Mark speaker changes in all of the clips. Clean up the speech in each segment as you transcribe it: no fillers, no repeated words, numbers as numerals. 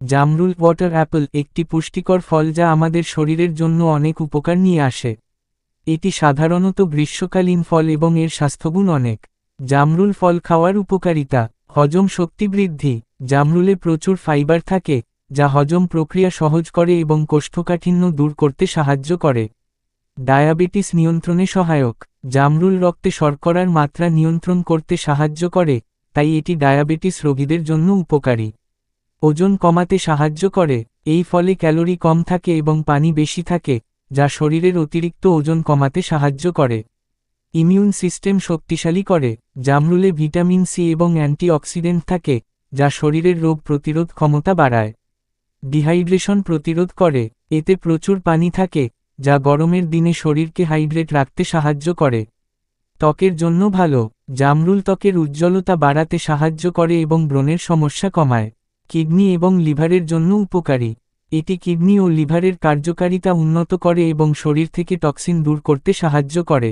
Speaker 1: জামরুল water Apple একটি পুষ্টিকর ফল যা আমাদের শরীরের জন্য অনেক উপকার নিয়ে আসে। এটি সাধারণত গ্রীষ্মকালীন ফল এবং এর স্বাস্থ্যগুণ অনেক। জামরুল ফল খাওয়ার উপকারিতা: হজম শক্তি বৃদ্ধি: জামরুলে প্রচুর ফাইবার থাকে, যা হজম প্রক্রিয়া সহজ করে এবং কোষ্ঠকাঠিন্য দূর করতে সাহায্য করে। ডায়াবেটিস নিয়ন্ত্রণে সহায়ক: জামরুল রক্তে শর্করার মাত্রা নিয়ন্ত্রণ করতে সাহায্য করে, তাই এটি ডায়াবেটিস রোগীদের জন্য উপকারী। ওজন কমাতে সাহায্য করে: এই ফলে ক্যালোরি কম থাকে এবং পানি বেশি থাকে, যা শরীরের অতিরিক্ত ওজন কমাতে সাহায্য করে। ইমিউন সিস্টেম শক্তিশালী করে: জামরুলে ভিটামিন সি এবং অ্যান্টিঅক্সিডেন্ট থাকে, যা শরীরের রোগ প্রতিরোধ ক্ষমতা বাড়ায়। ডিহাইড্রেশন প্রতিরোধ করে: এতে প্রচুর পানি থাকে, যা গরমের দিনে শরীরকে হাইড্রেট রাখতে সাহায্য করে। ত্বকের জন্য ভালো: জামরুল ত্বকের উজ্জ্বলতা বাড়াতে সাহায্য করে এবং ব্রণের সমস্যা কমায়। কিডনি এবং লিভারের জন্য উপকারী: এটি কিডনি ও লিভারের কার্যকারিতা উন্নত করে এবং শরীর থেকে টক্সিন দূর করতে সাহায্য করে।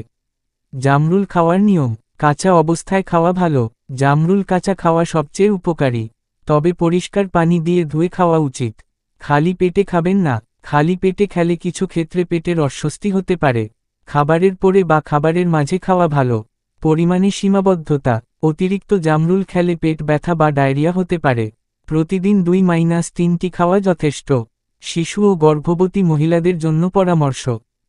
Speaker 1: জামরুল খাওয়ার নিয়ম: কাঁচা অবস্থায় খাওয়া ভালো। জামরুল কাঁচা খাওয়া সবচেয়ে উপকারী, তবে পরিষ্কার পানি দিয়ে ধুয়ে খাওয়া উচিত। খালি পেটে খাবেন না: খালি পেটে খেলে কিছু ক্ষেত্রে পেটের অস্বস্তি হতে পারে। খাবারের পরে বা খাবারের মাঝে খাওয়া ভালো। পরিমাণে সীমাবদ্ধতা: অতিরিক্ত জামরুল খেলে পেট ব্যথা বা ডায়রিয়া হতে পারে। প্রতিদিন 2-3টি খাওয়া যথেষ্ট। শিশু ও গর্ভবতী মহিলাদের জন্য পরামর্শ: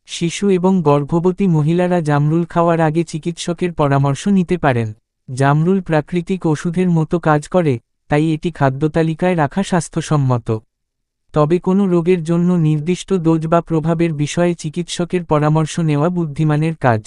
Speaker 1: শিশু এবং গর্ভবতী মহিলারা জামরুল খাওয়ার আগে চিকিৎসকের পরামর্শ নিতে পারেন। জামরুল প্রাকৃতিক ওষুধের মতো কাজ করে, তাই এটি খাদ্যতালিকায় রাখা স্বাস্থ্যসম্মত। তবে কোনো রোগের জন্য নির্দিষ্ট ডোজ বা প্রভাবের বিষয়ে চিকিৎসকের পরামর্শ নেওয়া বুদ্ধিমানের কাজ।